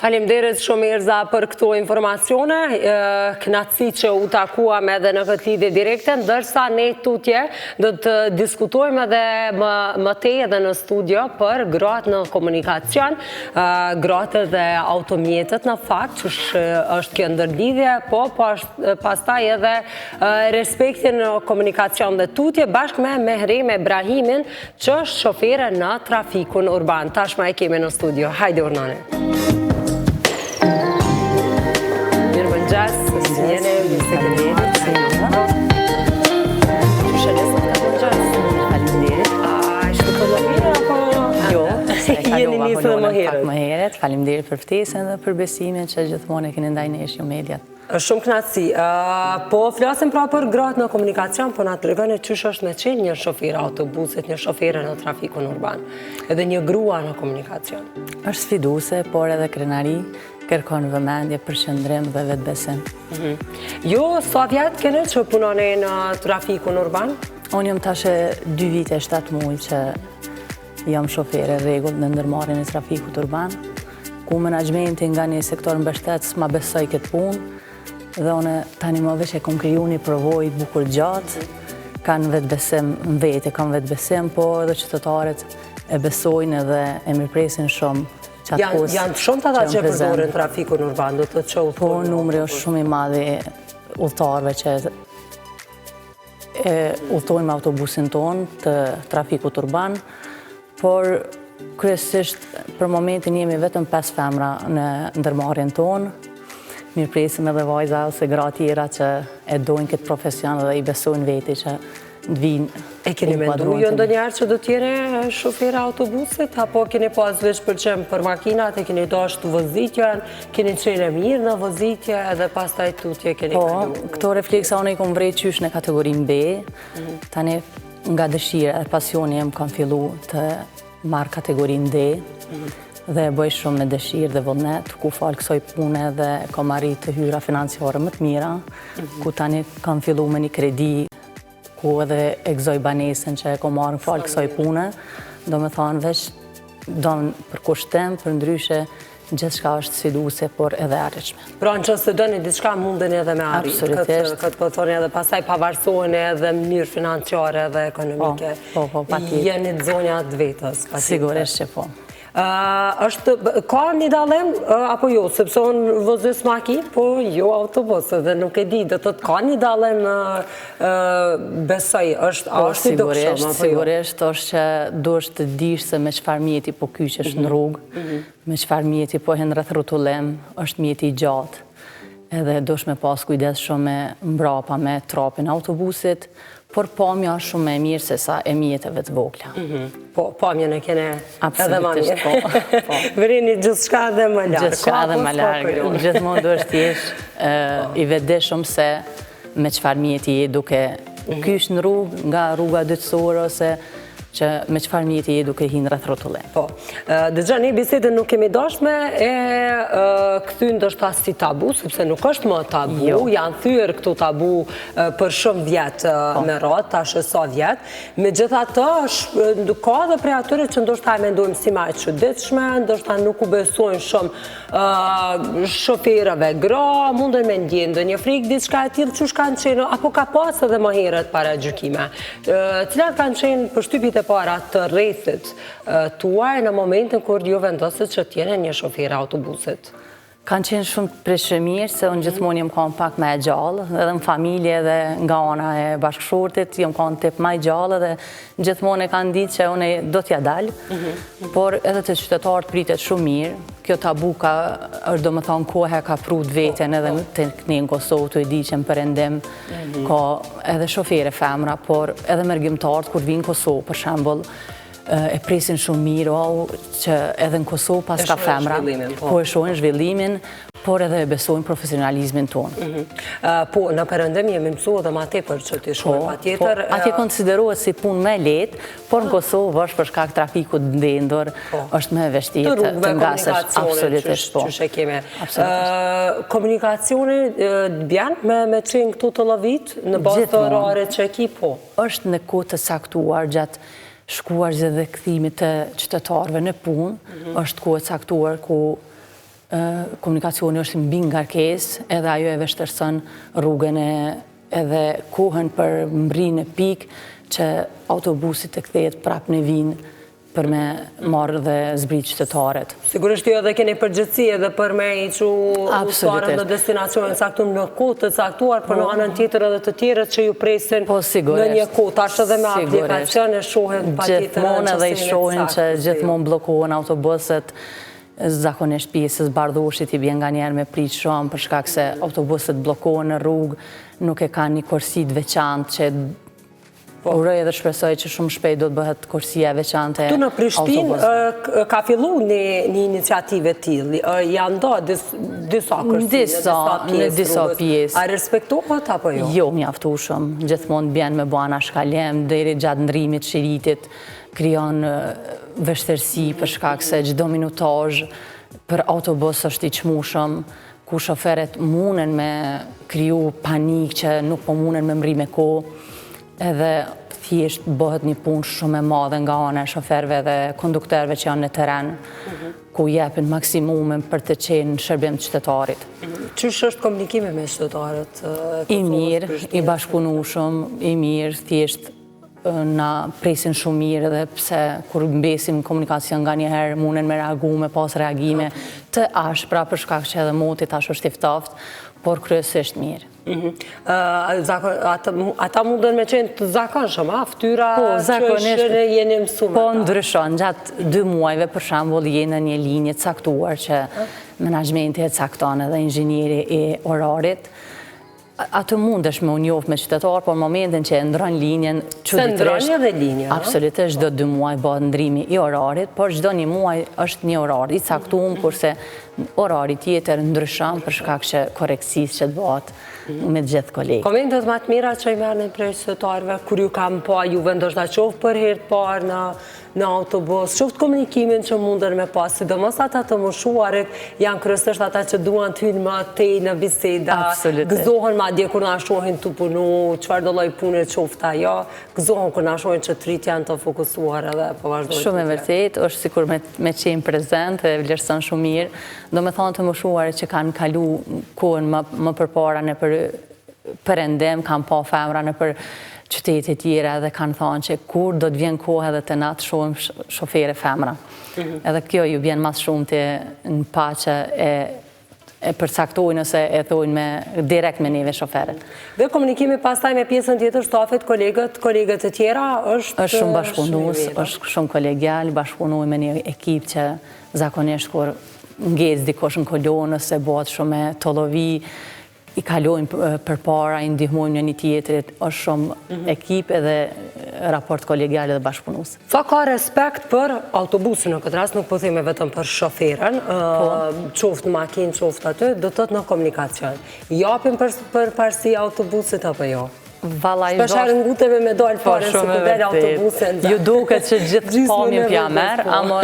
Faleminderit shumë Erza për këto informacione, kënaqësi që u takuam edhe në këtë lidhje direkte, ndërsa ne tutje do të diskutojmë edhe më tej edhe në studio për gratë në komunikacion, gratë dhe automjetët në fakt, që është kjo ndërlidhje, po pastaj edhe respektin në komunikacion dhe tutje, bashkë me Mehrem Ebrahimin, që është shofere në trafikun urban. Tashma e kemi në studio. Hajde urnane. Faleminderit për ftesën dhe për besimin që gjithmonë e keni ndaj nesh ju mediat. Shumë kënaqësi. Po flasim pra për gratë në komunikacion, po na tregoni çysh është me qenë një shofer autobusit, një shofere në trafikun urban, edhe një grua në komunikacion. Është sfiduese, por edhe krenari, kërkon vëmendje, përqendrim dhe vetbesim. Jo, sa vjet keni që punoni në trafikun urban? Unë jam tash 2 vite 7 muaj që jam shofere rregull në ndërmarrjen e trafikut urban, ku menaxhmenti nga një sektor mbështetës ma besoj këtë punë, dhe unë tani më veç e kom kriju një përvojë bukur gjatë, kanë vetbesim në vete, kanë vetbesim, po edhe qytetarët e besojnë edhe e mirëpresin shumë. Janë shumë të ata që përdorin trafikun urban, do të që udhtojnë? Po, numri është shumë i madh i udhëtarëve që udhtojnë me autobusin tonë të trafikut urban, por kryesisht për momentin jemi vetëm 5 femra në ndërmarrjen tonë. Mirëpresim edhe vajza ose gra tjera që e dojnë këtë profesion dhe i besojnë veti që të vinë. E keni menduar ndonjëherë që do të jeni shofere autobusit, apo keni pas veç pëlqem për makinat, e keni dashur të vozitjen, keni qenë mirë në vozitje edhe pastaj tutje keni kaluar? Po, këto refleksa unë i kom vrejt qysh në kategorinë B. Tani nga dëshira e pasioni jem kam fillu të marrë kategorinë D dhe bëj shumë me dëshirë dhe vullnet, ku falë kësoj pune dhe kam arrit të hyra financiare më të mira, ku tani kam fillu me një kredi, ku edhe e gëzoj banesën që e kom marrë në falë kësoj pune, do me thonë veç do në për kushtem, për ndryshe, gjithë shka është sfiduese, por edhe arritshme. Pra në qësë të dëni, diçka munden edhe me arrit, këtë po thoni edhe pastaj pavarësohen edhe mënyrë financiare dhe ekonomike. Po, patjetër. Jeni të zonja të vetës. Sigurisht që po. Ka një dallim, apo jo, sepse unë vozis makinë, po jo autobus, dhe nuk e di, dhe të ka një dallim besoj, është i dukshëm, apo jo? Sigurisht është që duhesh të dish se me çfarë mjeti po kyqesh në rrugë, me çfarë mjeti po hen rreth rrotullim, është mjeti i gjatë, edhe duhesh me pas kujdes shumë me mbrapa me trapin autobusit, por pamja është shumë e mirë se sa e mjetëve të vogla. Po, pamjën e kene edhe ma mirë. Absolutisht, po. Vërini gjithçka edhe më largë. Gjithçka edhe më largë. Gjithmonë duhesh të jesh i vetëdijshëm se me çfarë mjeti je duke kysh në rrugë, nga rruga dytësore ose që me çfarë mjeti je duke hinë rreth rrotullim. Po, dëgja një bisedën nuk kemi dashme e këthyn ndoshta si tabu, sepse nuk është më tabu, janë thyer këtu tabu për shumë vjetë me radhë, tash sa vjetë, megjithatë ka edhe prej atyre që ndoshta e mendojmë si më e çuditshme, ndoshta nuk u besojnë shumë shoferëve gra, munden me ndjenë ndonjë frikë diçka e tillë, çush kanë qenë, apo ka pas edhe më herët para gjykime. Cilat kanë qenë përshtypjet e para të rrethit tuaj në momentin kur ju vendoset që t'jeni një shofer autobusit? Kanë qenë shumë preshëmirë, se unë gjithmonë jam kanë pak më e gjallë, edhe në familje dhe nga ana e bashkëshortit, jam kanë tip më e gjallë dhe gjithmonë e kanë ditë që unë do t'ja dalë, por edhe të qytetarët pritet shumë mirë. Kjo tabu është do më thonë kohë ka prut veten edhe të ne në Kosovë të i di që në përrendim ka edhe shofere femra, por edhe mërgjimtarët kur vinë në Kosovë, për shembull, e presin shumë mirë, që edhe në Kosovë pas ka femra, po e shohin zhvillimin, por edhe e besojnë profesionalizmin tonë. Po, në përëndim jemi mësu edhe ma tepër që t'i shkojmë patjetër. Atje konsiderohet si punë me letë, por në Kosovë është për shkak trafikut ndendur, është me vështirë të ngasësh. Absolutisht, po. Që kemi. Komunikacioni bjan me qenë këtu të lëvit në bazë të orare që ki, po? Është në kohë të saktuar gjatë shkuarje dhe kthimit të qytetarëve në punë, është kohë e caktuar ku komunikacioni është mbi ngarkesë, edhe ajo e vështirëson rrugën edhe kohën për mbrin e pikë që autobusit të kthehet prapë në vinë për me marrë dhe zbrit qytetarët. Sigurisht jo edhe keni përgjithësi edhe për me i që udhëtarët në destinacionin caktuar në kohë të caktuar, për në anën tjetër edhe të tjerët që ju presin në një kohë. Tash edhe me aplikacion e shohin patjetër gjithmonë edhe i shohin që gjithmonë bllokohen autobuset, zakonisht pjesës Bardhoshit i bjen nganjëherë me prit shumë për shkak se autobuset bllokohen në rrugë, nuk e kanë një korsi të veçantë që uroj edhe shpresoj që shumë shpejt do të bëhet kursia e veçantë e autobusit. Tu në Prishtinë ka fillu një iniciative t'illi, janë do disa kërsi, në disa pjesë. A respektohet apo jo? Jo, mjaftueshëm. Gjithmonë bjen me bana shkalem, deri gjatë ndrimit shiritit, krijon vështirësi për shkak se çdo minutazh për autobus është i çmueshëm, ku shoferët munden me kriju panik që nuk po munden me mri me kohë, edhe thjesht bëhet një punë shumë e madhe nga ana e shoferëve dhe konduktorëve që janë në terren, ku japin maksimumin për të qenë në shërbim të qytetarit. Ç'është është komunikimi me qytetarët? I mirë, i bashkëpunueshëm, i mirë, thjesht na presin shumë mirë edhe pse kur mbesim komunikacion nganjëherë munden me reagu me pas reagime të ashpra për shkak që edhe moti tash është i ftoftë, por kryesisht mirë. Ata mundën me qenë të zakonshëm, fytyra që jeni mësuar. Po ndryshon, gjatë 2 muajve për shembull jeni në një linje caktuar që menaxhmenti e cakton edhe inxhinieri i orarit. Atë mundesh me u njoft me qytetar, por në momentin që e ndron linjen çuditërisht. Se ndron edhe linja. Absolutisht, çdo 2 muaj bëhet ndrimi i orarit, por çdo 1 muaj është një orar i caktuar, kurse orari tjetër ndryshon për shkak që korrekcisë që të bëhet me gjithë kolegët. Komentet më të mira që i merrni prej qytetarëve kur ju kam pa juve ndoshta qoftë për herë të parë në autobus, qoftë komunikimin që munden me pas, sidomos ata të moshuarit janë kryesisht ata që duan të hyjnë më tej në biseda, gëzohen madje kur na shohin të punu, çfarë do lloj pune qoftë ajo, gëzohen kur na shohin që trit janë të fokusuar edhe po vazhdojnë. Shumë e vërtetë, është sikur me qenë prezent e vlerëson shumë mirë. Do me thonë të moshuarit që kanë kalu kohën më përpara në perëndim, kanë pa femra në për qytete tjera dhe kanë thonë që kur do të vjen kohë edhe të na të shohim shofere femra. Edhe kjo ju vjen mas shumë të në paqe e përcaktojnë ose e thojnë direkt me neve shoferët. Dhe komunikimi pastaj me pjesën tjetër stafit, kolegët e tjera është shumë bashkëpunues, është shumë kolegial, bashkëpunuar me një ekip që zakonisht kur ngec dikosh në kolonë ose bëhet shumë me tollovi, i kalojnë përpara, i ndihmojnë një tjetrit, është shumë ekip edhe raport kolegial dhe bashkëpunues. Sa ka respekt për autobusin në këtë rast, nuk po theme vetëm për shoferën, qoftë në makinë, qoftë aty, do të thotë në komunikacion. Japim për parësi autobusit apo jo? Shpeshherë nguteve me dalë fare se ku del autobusin. Ju duket që gjithë pamjen pja merë, ama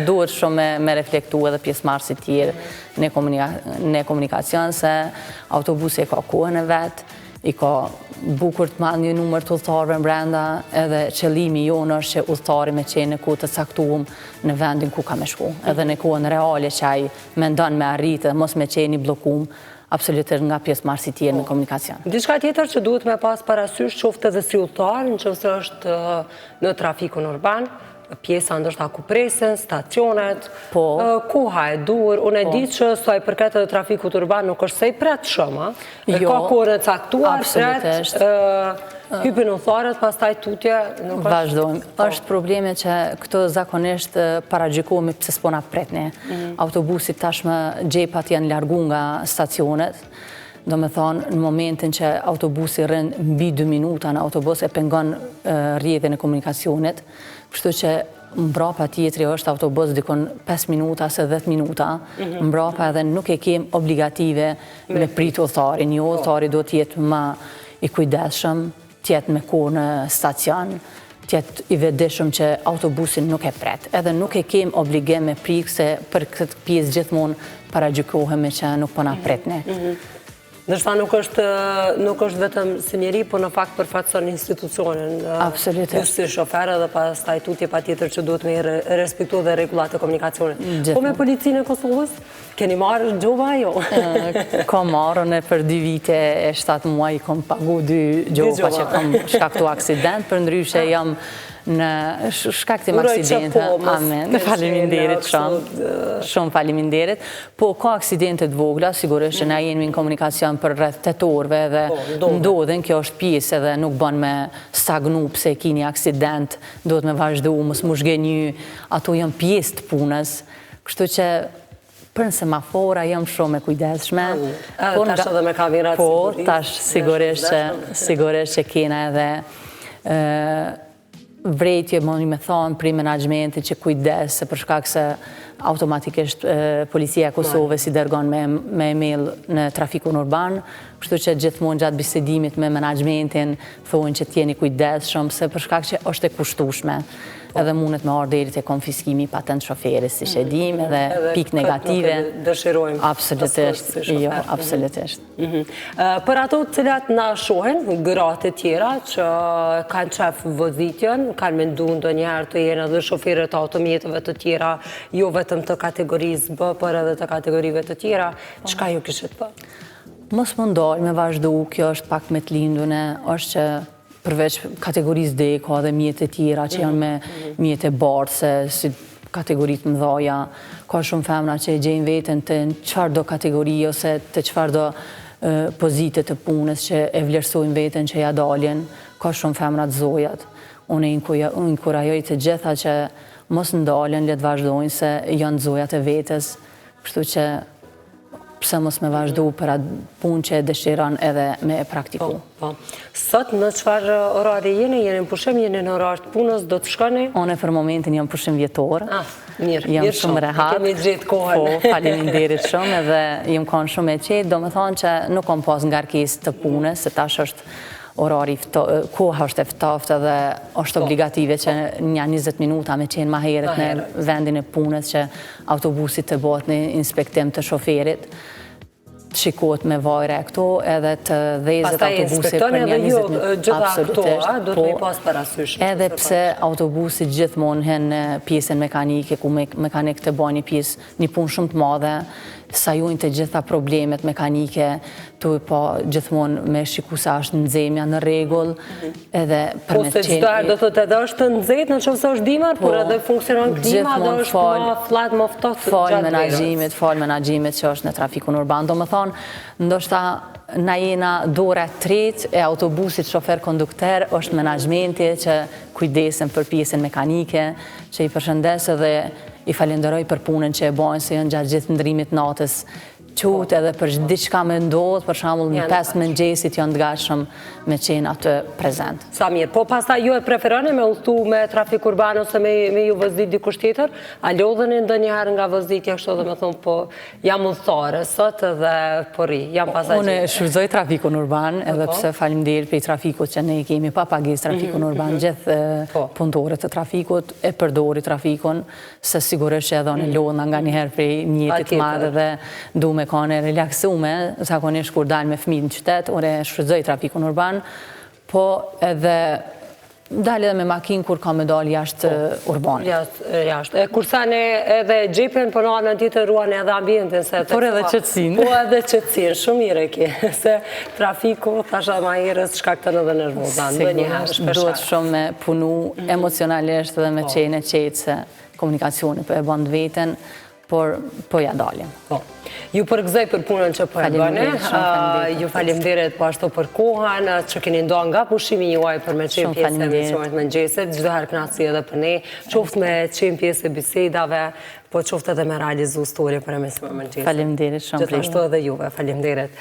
duhet shumë me reflektu edhe pjesëmarrësit tjerë në komunikacion se autobusi e ka kohën e vetë, i ka bukur të madh një numër të udhëtarëve brenda, edhe qëllimi jonë është që udhëtari me qenë në kohë të caktuar në vendin ku ka me shku, edhe në kohën reale që ai mendon me arritë dhe mos me qenë i bllokuar absolutisht nga pjesëmarrësit tjerë në komunikacion. Diçka tjetër që duhet me pas parasysh qoftë edhe si udhëtar, nëse është në trafikun urban, pjesa ndoshta ku presin, stacionet, koha e dur, unë e di që sa i përket edhe trafikut urban nuk është se i pret shumë, ka kohën e caktuar, pret, hypin udhëtarët, pastaj tutje nuk është. Vazhdojmë. Është probleme që këto zakonisht paragjikohemi pse s'po na pretni. Autobusit tashmë xhepat janë largu nga stacionet. Do me thonë, në momentin që autobusi rën mbi 2 minuta në autobus e pengon rrjedhjen e komunikacionit, kështu që mbrapa tjetri është autobus dikon 5 minuta ose 10 minuta, mbrapa edhe nuk e kem obligative me prit udhëtarin. Një udhëtari do të jetë më i kujdesshëm, tjetë me kohë në stacion, tjetë i vedishëm që autobusin nuk e pret. Edhe nuk e kem obligim me prikë se për këtë pjesë gjithmonë paragjikohemi që nuk po na pretni. Nërsa nuk është vetëm si njeri, po në fakt përfaqëson institucionin. Absolutisht. Si shoferë dhe pastaj tutje patjetër që duhet me respektu dhe rregullat e komunikacionit. Po me policinë e Kosovës? Keni marrë gjova jo? Kom marrën e për 2 vite e 7 muaj kom pagu 2 gjova që kom shkaktu aksident, për ndryshe jam në shkaktim aksidente. Amen. Faleminderit shumë faleminderit. Po ka aksidente të vogla, sigurisht që na jemi në komunikacion për rreth 8 orëve dhe ndodhen, kjo është pjesë edhe nuk bën me stagnu pse kini aksident, duhet me vazhdu, mos mu zhgënjy, ato janë pjesë të punës, kështu që për në semafora jam shumë e kujdesshme. Tash edhe me kamerat sigurisht. Po, tash sigurisht që kena edhe vrejtje, më me thonë, pri menagjementit që kujdes, se për shkak se automatikisht policia e Kosovës i dërgon me email në trafikun urban, kështu që gjithmonë gjatë bisedimit me menagjementin thonë që t'jeni kujdesshëm, se për shkak që është e kushtueshme. Edhe mundet me ardhur deri te konfiskimi i patent shoferit, siç e dim, edhe pikë negative. Dëshirojmë. Absolutisht, jo, absolutisht. Për ato të cilat na shohin, gratë të tjera që kanë qef vozitjen, kanë menduar ndonjëherë të jenë edhe shoferët e automjeteve të tjera, jo vetëm të kategorisë B, por edhe të kategorive të tjera, çka ju kishit bë? Mos mundoj me vazhdu, kjo është pak me të lindune, është që përveç kategorisë D, ka dhe mjetë e tjera që janë me mjetë e bardhëse, si kategoritë mëdhaja, ka shumë femra që e gjejnë veten të çfarë do kategori ose të çfarë do pozite të punës që e vlerësojnë veten që ja dalin, ka shumë femra të zojat. Unë inkurajoj të gjitha që mos ndalen, le të vazhdojnë se janë zojat e vetes, kështu që pse mos me vazhdu për atë punë që e dëshiron edhe me e praktiku. Sot në çfarë orari jeni në pushim, jeni në orar të punës, do të shkoni? Unë për momentin jam pushim vjetor. Mirë shumë rehat. Kemi gjetë kohën. Po, faleminderit shumë edhe jam kanë shumë e qetë, do me thonë që nuk kam pas ngarkesë të punës, se tash është orari, koha është e ftoftë dhe është obligative që një 20 minuta me qenë ma herët në vendin e punës që autobusit të bëhet në inspektim të shoferit, shikohet me vajre këto edhe të dhezet autobusit për një 20 minuta. Gjitha këto, do të një pas parasysh. Edhe pse autobusit gjithmonë hen në pjesën mekanike, ku mekanik të bëjnë një punë shumë të madhe, sa jujnë të gjitha problemet mekanike, tu po gjithmonë me shiku sa është nëzemja në regull, edhe për me qenë... Po se qëtarë do të edhe është të nëzet në qëfëse është dimar, por edhe funksionon klima dhe është ma flat, ma ftohtë gjatë verës. Falë menagjimit që është në trafikun urban. Do më thonë, ndoshta na jena dore tret e autobusit shofer kondukter është menagjmenti që kujdesen për pjesën mekanike, që i përshëndes edhe i falenderoj për punën që e bojnë, se janë gjatë gjithë ndrimit natës qut edhe për diçka me ndodhë, për shembull në 5 mëngjesit janë të gatshëm me qenë atë prezent. Sa mirë, po pastaj ju e preferoni me udhëtu me trafik urban ose me ju vëzdit dikush tjetër? A lodheni ndonjëherë nga vëzditja kështu dhe me thonë po jam udhëtare sot edhe po ri, jam pasagjer? Unë shfrytëzoj trafikun urban, edhe pse faleminderit për trafikut që ne kemi pa pagesë trafikun urban, gjithë punëtorët të trafikut e përdori trafikun, se sigurisht që edhe unë lodha nga njëherë prej mjetit madhe dhe du me kanë relaksume, zakonisht kur dalë me fëmijë në qytet, unë shfrytëzoj trafikun urban, po edhe dalë edhe me makinë kur ka me dalë jashtë urbanit. Jashtë. Kurse ne edhe xhepin për në anën tjetër ruan edhe ambientin. Por edhe qetësinë. Po edhe qetësinë, shumë mirë e ke. Se trafiku, thasha ma herës, shkakton edhe nervoza. Sigurisht, duhet shumë me punu emocionalisht dhe me qenë e qetë se komunikacioni për e bandë veten, por po ja dalim. Ju përgëzoj për punën që po e bëne, ju falemderit po ashtu për kohën, që keni ndonë nga pushimi juaj për me qenë pjesë e emisionit mëngjesit, gjithë herë knatësi edhe për ne, qoftë me qenë pjesë e bisedave, po qoftë edhe me realizu story për emisionit mëngjesit. Falemderit shumë. Gjithashtu edhe juve, falemderit.